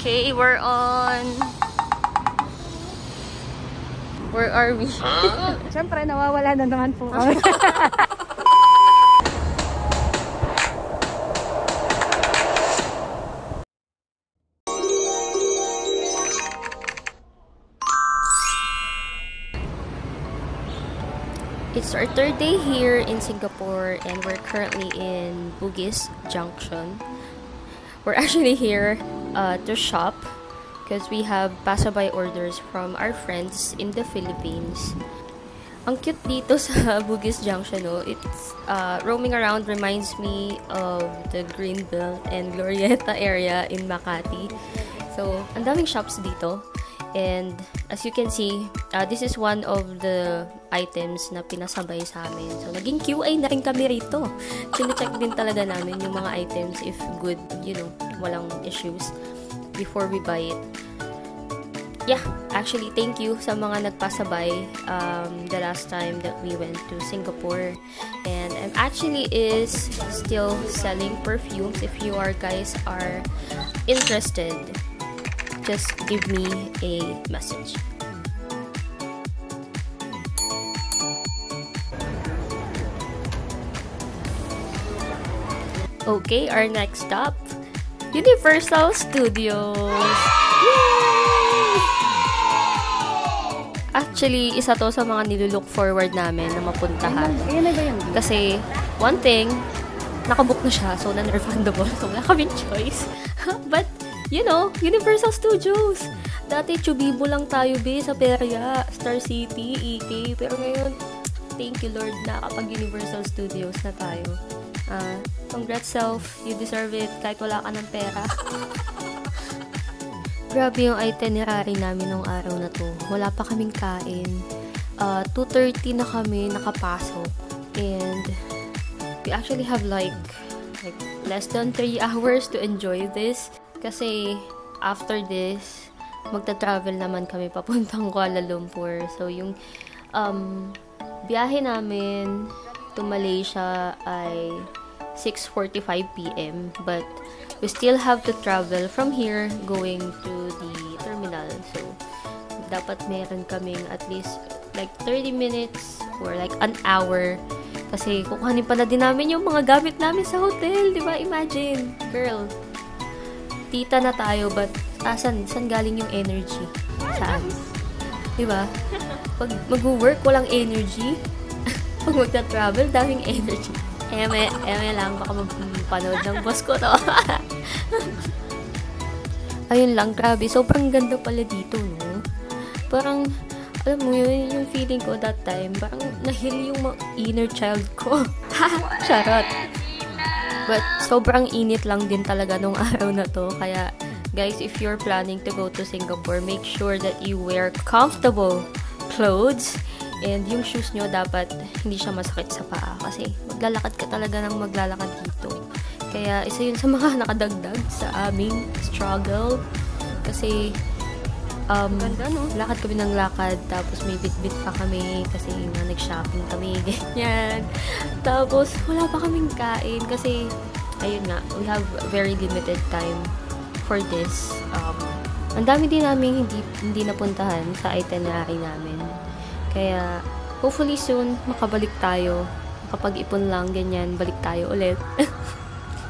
Okay, we're on... Where are we? Siyempre, nawawala na naman po kami. It's our third day here in Singapore and we're currently in Bugis Junction. We're actually here to shop because we have passerby orders from our friends in the Philippines. Ang cute dito sa Bugis Junction, no? It's roaming around reminds me of the Greenbelt and Glorieta area in Makati. So, ang daming shops dito. And as you can see, this is one of the items na pinasabay sa amin. So, naging QA na rin kami rito. Chine-check din talaga namin yung mga items if good, you know, walang issues before we buy it. Yeah, actually, thank you sa mga nagpasabay the last time that we went to Singapore. And I'm actually is still selling perfumes. If you guys are interested, just give me a message. Okay, our next stop, Universal Studios. Yay! Actually, isa to sa mga nilulook forward namin na mapuntahan. Ayan na ba yun? Kasi, one thing, nakabook na siya, so non-refundable. So, wala kaming choice. But, you know, Universal Studios. Dati, Chubibo lang tayo, sa Peria, Star City, EK. Pero ngayon, thank you, Lord, na kapag Universal Studios na tayo. Congrats self, you deserve it kahit wala ka ng pera. Grabe yung itinerary namin nung araw na to. Wala pa kaming kain. 2:30 na kami nakapasok. And we actually have like less than 3 hours to enjoy this. Kasi after this, magta-travel naman kami papuntang Kuala Lumpur. So yung biyahe namin to Malaysia ay 6:45 PM. But we still have to travel from here going to the terminal. So, dapat meron kaming at least like 30 minutes or like an hour. Kasi kukuhanin pala din namin yung mga gamit namin sa hotel. Diba? Imagine. Girl, tita na tayo but saan galing yung energy? Saan? Diba? Pag mag-work, walang energy. Pag magta-travel, daming energy. Eme lang, baka magpanood ng boss ko to. Ayun lang, grabe. Sobrang ganda pala dito, no? Parang, alam mo yun, yung feeling ko that time, parang nahil yung inner child ko. Charot. But, sobrang init lang din talaga nung araw na to. Kaya, guys, if you're planning to go to Singapore, make sure that you wear comfortable clothes. And yung shoes nyo dapat hindi siya masakit sa paa kasi maglalakad ka talaga ng maglalakad dito. Kaya isa yun sa mga nakadagdag sa aming struggle. Kasi ganda, no? Lakad kami ng lakad tapos may bit-bit pa kami kasi nga nag-shopping kami, ganyan. Tapos wala pa kaming kain kasi ayun nga, we have very limited time for this. Ang dami din namin hindi napuntahan sa itinerary namin. Kaya, hopefully soon, makabalik tayo. Makapag-ipon lang, ganyan, balik tayo ulit.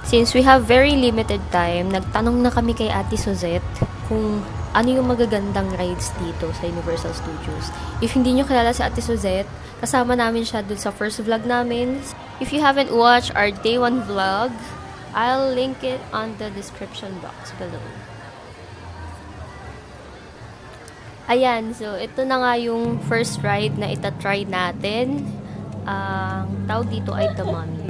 Since we have very limited time, nagtanong na kami kay Ate Suzette kung ano yung magagandang rides dito sa Universal Studios. If hindi nyo kilala si Ate Suzette, kasama namin siya dun sa first vlog namin. If you haven't watched our day 1 vlog, I'll link it on the description box below. Ayan, so ito na nga yung first ride na itatry natin. Ang tawag dito ay The Mummy.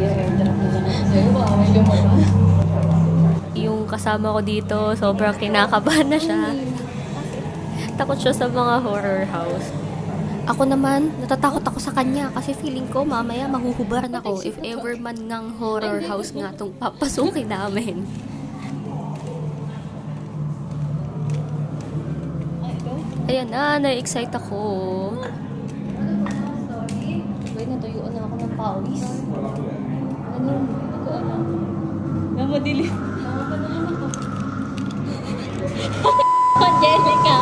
Yung kasama ko dito, sobrang kinakabahan na siya. Takot siya sa mga horror house. Ako naman, natatakot ako sa kanya kasi feeling ko mamaya mahuhubaran ako if ever man ngang horror house nga itong papasukin namin. Ayan na, na-excite ako. Wait, natuyuan na ako ng pawis. Ano? Namadili. Angelica.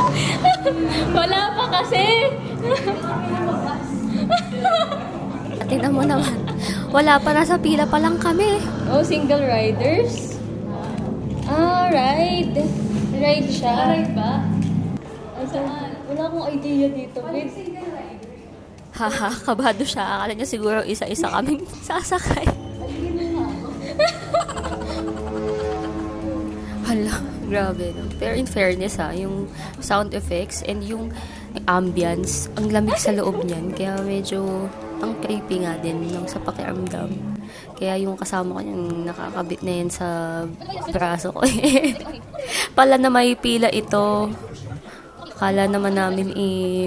Wala pa kasi. Tingnan mo naman. Wala pa, nasa pila pa lang kami. Oh, single riders? Ah, ride. Ride siya. Ride ba? Wala akong idea dito, babe. Haha, kabado siya. Akala niya siguro isa-isa kaming sasakay. Hala, grabe, no? Pero in fairness, yung sound effects and yung ambience, ang lamig sa loob niyan. Kaya medyo ang creepy nga din ng sa pakiramdam. Kaya yung kasama ko yung nakakabit na yan sa braso ko. Pala na may pila ito. Akala naman namin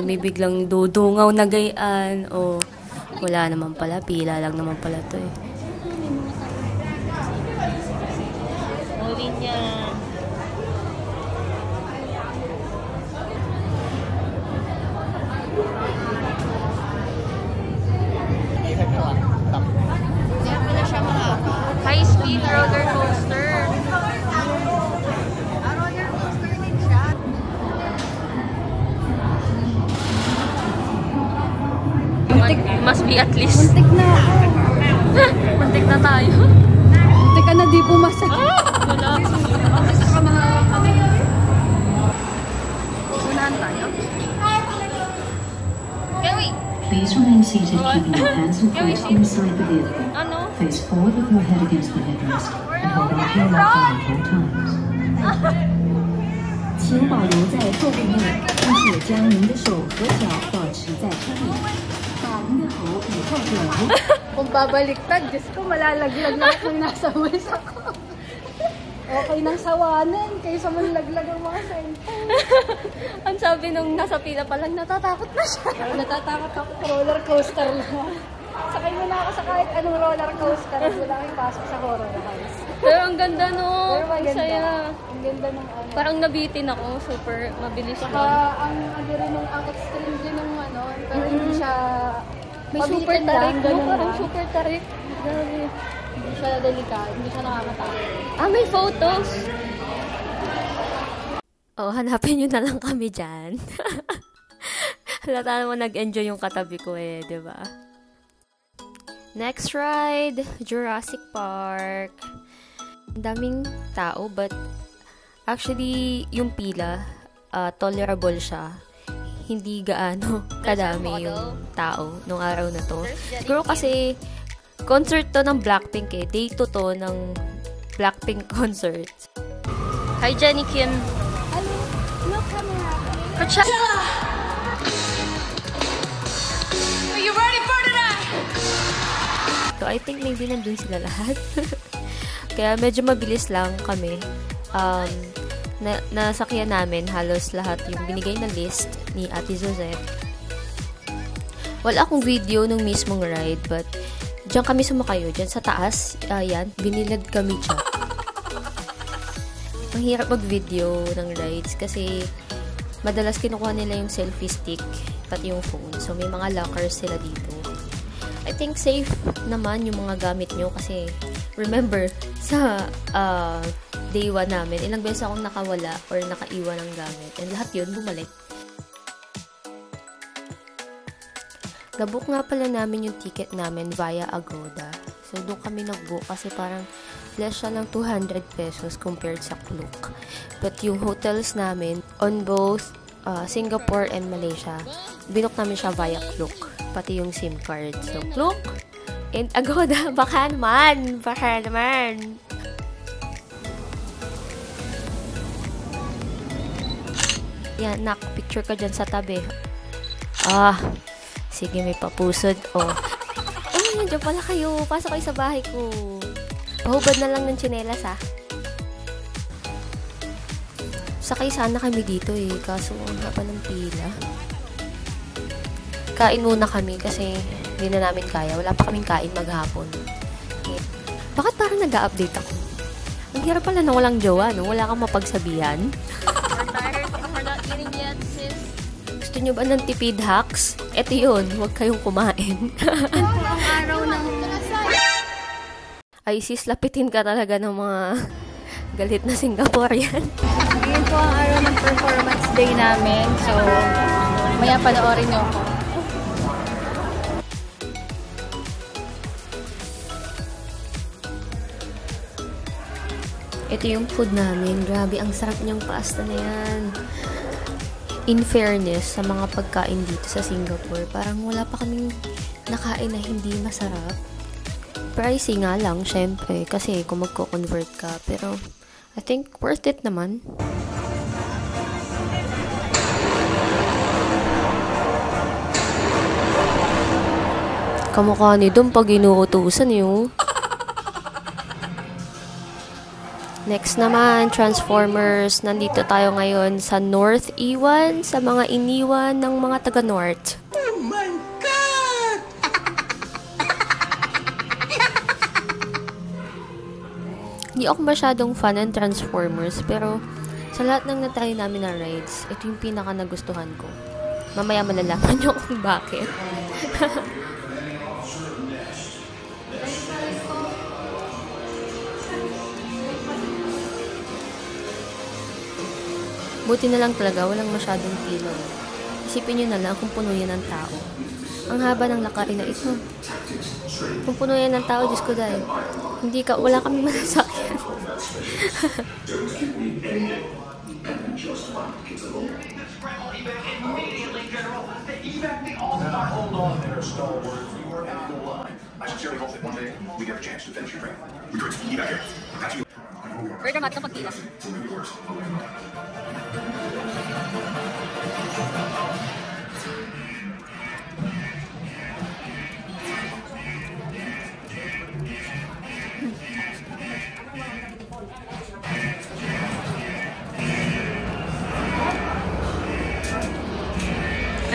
may biglang dudungaw na gayaan. O wala naman pala. Pila lang naman pala to eh. Huli niya. High-speed roller coaster. Must be at least. Muntik na ako. Muntik na tayo. Muntik ka na di bumasa. Wala. Unahan tayo. Please remain seated, keeping your hands and feet inside the vehicle. Ano? Face forward with your head against the headrest and hold on to your left arm at all times. 请保留在座位内，并且将您的手和脚保持在车里，把您的头倚靠着栏。 Kung babaliktad, Diyos ko, malalaglag lahat ng nasa walis ako. Okay nang sawanan, kaysa manlaglag ang mga cellphone. Ang sabi nung nasa pila pa lang, natatakot na siya. Natatakot ako, roller coaster lang. Sakay mo na ako sa kahit anong roller coaster. Wala kang pasok sa horror house. Pero ang ganda no. Pero maganda. Saya. Ang ganda ng ano. Parang nabitin ako. Super mabilis Saka lang. ang ano rin nung ang extreme din ng ano, pero hindi siya May mabitin super lang, tarik. ganun No, parang lang. super tarik. Grabe. Hindi siya delikado, hindi siya nakakatakot. Ah, may photos. Oh, hanapin nyo na lang kami dyan. Halata naman nag-enjoy yung katabi ko eh, di ba? Next ride, Jurassic Park. Ang daming tao, but actually, yung pila, tolerable siya. Hindi gaano kadami yung tao nung araw na to. Siguro kasi, concert to ng Blackpink eh. Day 2 to ng Blackpink concert. Hi, Jenny Kim. Ano? No camera. Coachella! Are you ready for tonight? So, I think maybe nandun sila lahat. Kaya medyo mabilis lang kami. Nasakyan namin halos lahat yung binigay na list ni Ate Zozette. Wala akong video nung mismong ride, but diyan kami sumakayo. Diyan sa taas, yan, binilad kami dyan. Ang hirap mag-video ng rides kasi madalas kinukuha nila yung selfie stick pati yung phone. So, may mga lockers sila dito. I think safe naman yung mga gamit nyo kasi remember, sa day 1 namin, ilang beses akong nakawala or nakaiwan ng gamit. And lahat yun, bumalik. Nabook nga pala namin yung ticket namin via Agoda. So, doon kami nag-book kasi parang less siya ng 200 pesos compared sa Klook. But yung hotels namin on both Singapore and Malaysia, binook namin siya via Klook. Pati yung SIM card. So, Klook and Agoda. Baka naman. Baka naman. Yan, picture ka dyan sa tabi. Sige, may papusod. Nandiyan pala kayo. Pasok kayo sa bahay ko. Pahubad na lang ng tsinelas, Sakay sana kami dito kaso ang haba ng pila. Kain muna kami kasi hindi na namin kaya. Wala pa kaming kain maghapon. Bakit parang nag-a-update ako? Ang hirap pala na walang jowa, no? Wala kang mapagsabihan. We're tired and we're not eating yet, sis. Gusto nyo ba ng tipid hacks? Eto yun, huwag kayong kumain. Ang araw ng... Ay, sis, lapitin ka talaga ng mga galit na Singaporean. Ngayon po ang araw ng performance day namin. So, maya panoorin nyo ako. Ito yung food namin. Grabe, ang sarap niyang pasta na yan. In fairness, sa mga pagkain dito sa Singapore, parang wala pa kaming nakain na hindi masarap. Pricey nga lang, syempre, kasi kung magko-convert ka. Pero, I think worth it naman. Kamukha ni Dom pag inuutusan yun. Next naman, Transformers. Nandito tayo ngayon sa North Iwan, sa mga iniwan ng mga taga-North. Oh my God! Hindi ako masyadong fan ng Transformers, pero sa lahat ng natry namin na rides, ito yung pinaka nagustuhan ko. Mamaya malalaman nyo kung bakit. Buti na lang talaga, walang masyadong pilong. Isipin nyo na lang kung puno yan ng tao. Ang haba ng lakarin na ito. Kung puno yan ng tao, Diyos ko dahil. Wala kami manasakyan. Burger mat kapag tila.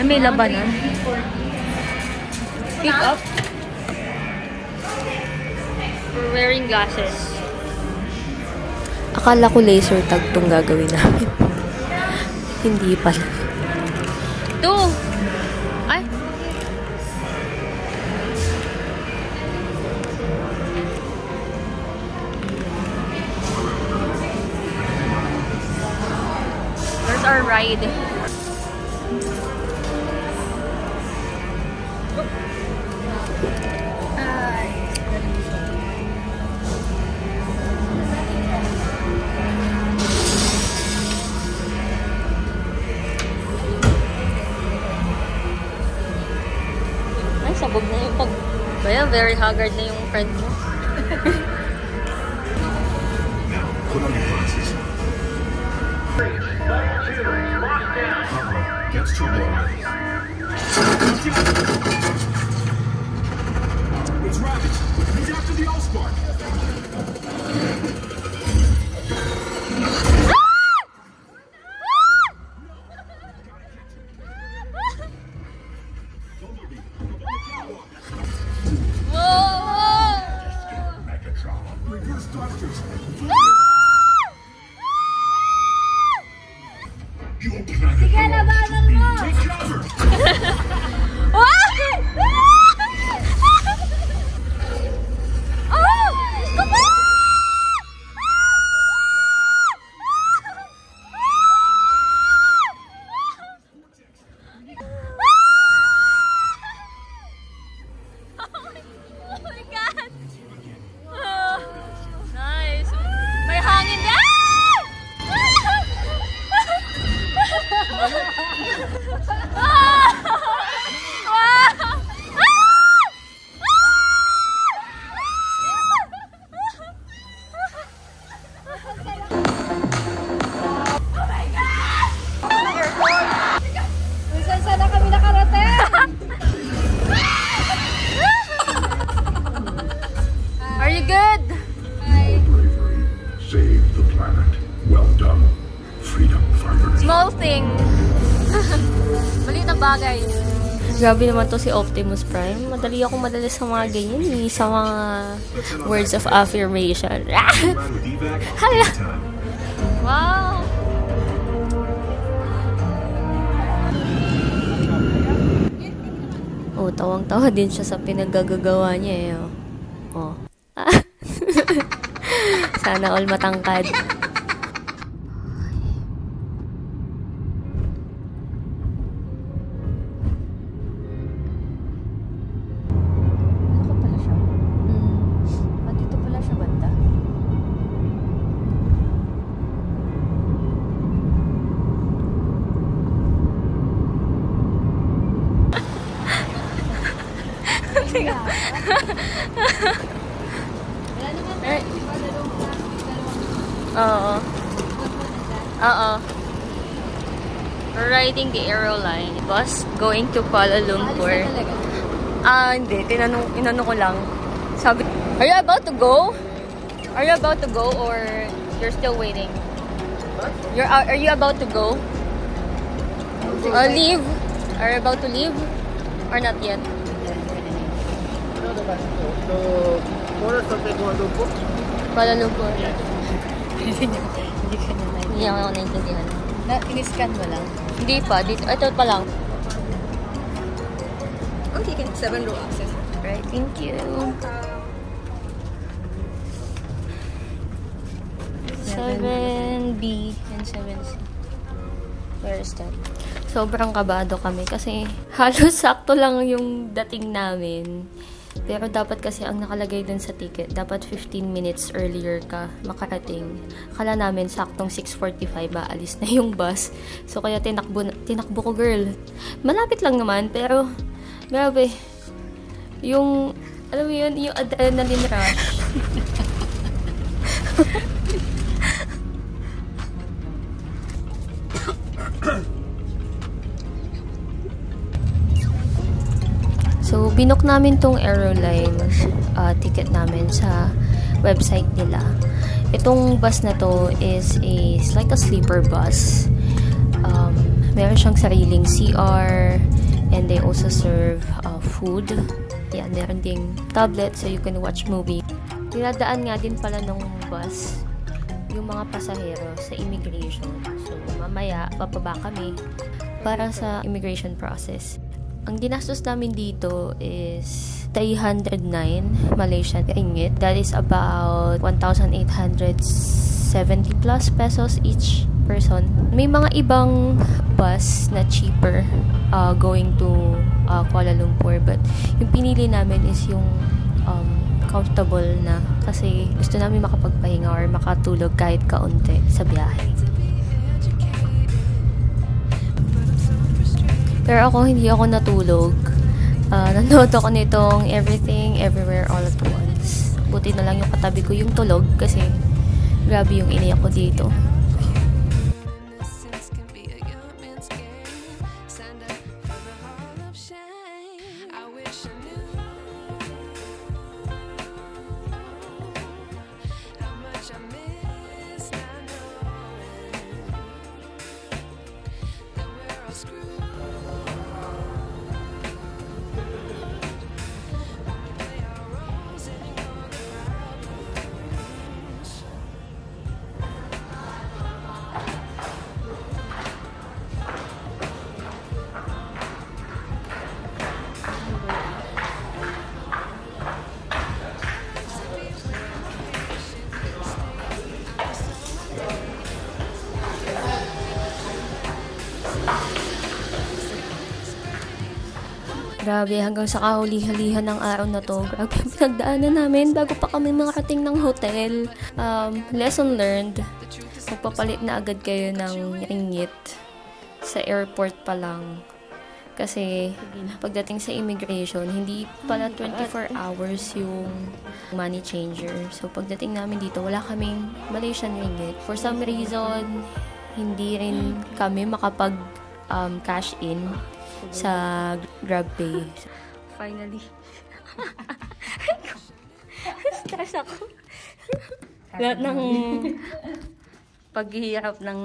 Ay, may labanan. Pick up. We're wearing glasses. Akala ko laser tag tong gagawin namin. Hindi pala. Ito! Ay! There's our ride. Sabog na yung pag... Kaya very haggard na yung friend mo. Put on your glasses. Gets too low. It's Rabbit. He's after the Allspark. Sige, labanan mo! Small thing. Maliit na bagay. Grabe naman to si Optimus Prime. Madali akong madalas sa mga ganyan sa mga words of affirmation. Hala! Wow! Oh, tawang-tawa din siya sa pinaggagawa niya eh. Oh. Sana all matangkad. Oo. Oo. We're riding the Aeroline bus going to Kuala Lumpur. Hindi. Inano ko lang. Sabi, are you about to go? Are you about to go or you're still waiting? Are you about to go? Leave? Are you about to leave? Or not yet? Kuala Lumpur. Hindi ako naintindihan. In-scan mo lang? Hindi pa. Ito pa lang. Okay, 7 row access. Right, thank you. 7B and 7C. Where is that? Sobrang kabado kami kasi halos sakto lang yung dating namin. Pero dapat kasi ang nakalagay dun sa ticket, dapat 15 minutes earlier ka makarating. Akala namin saktong 6:45 ba alis na yung bus. So kaya tinakbo ko, girl. Malapit lang naman pero grabe. Yung alam mo yun, yung adrenaline rush. So, binook namin tong Aeroline ticket namin sa website nila. Itong bus na to is like a sleeper bus. Meron siyang sariling CR and they also serve food. Yan, meron ding tablet so you can watch movie. Dinadaan nga din pala ng bus yung mga pasahero sa immigration. So, mamaya, bababa kami para sa immigration process. Ang ginastos namin dito is 309 Malaysian ringgit. That is about 1,870 plus pesos each person. May mga ibang bus na cheaper going to Kuala Lumpur. But yung pinili namin is yung comfortable na kasi gusto namin makapagpahinga or makatulog kahit kaunti sa biyahe. Pero ako, hindi ako natulog. Nanood ako nitong Everything, Everywhere, All at Once. Buti na lang yung katabi ko yung tulog kasi grabe yung iniyak ko dito. Grabe, hanggang sa kahuli-halihan ng araw na to. Grabe ang pinagdaanan namin bago pa kami makarating ng hotel. Lesson learned. Magpapalit na agad kayo ng ringgit sa airport pa lang. Kasi pagdating sa immigration, hindi pala 24 hours yung money changer. So pagdating namin dito, wala kaming Malaysian ringgit. For some reason, hindi rin kami makapag cash in sa GrabPay. Finally. Stress ako. Lahat ng paghihirap ng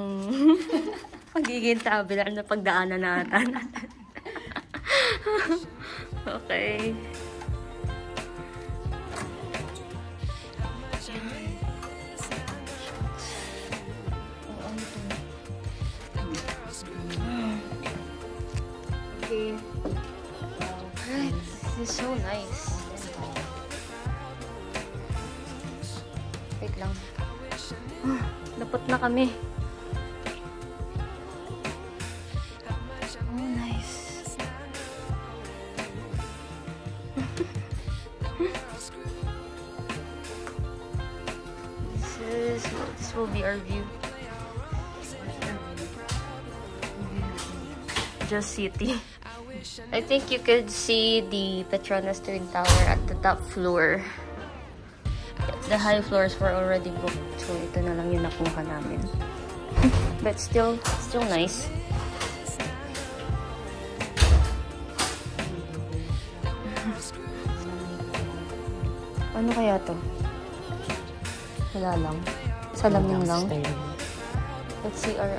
pagiging traveler na pagdaanan natin. Okay. Okay. Alright, this is so nice. Wait lang. Dapat na kami. Oh, nice. This will be our view. Just city. I think you could see the Petronas Twin Tower at the top floor. The high floors were already booked, so ito na lang yung nakuha namin. But still nice. Ano kaya to? Wala lang. Salamin lang. Let's see our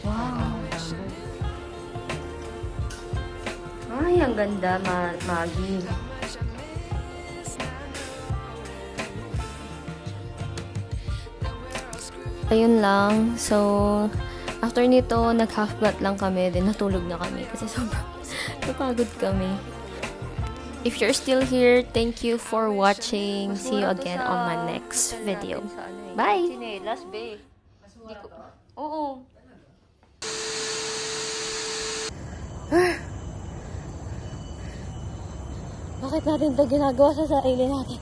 wow. Ay, ang ganda, Maggie. Ayun lang. So, after nito, nag-half bath lang kami. Then, natulog na kami. Kasi sobrang napagod kami. If you're still here, thank you for watching. See you again on my next video. Bye! Last bay. Oo. Bakit natin ito ginagawa sa sarili natin?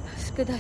Mas good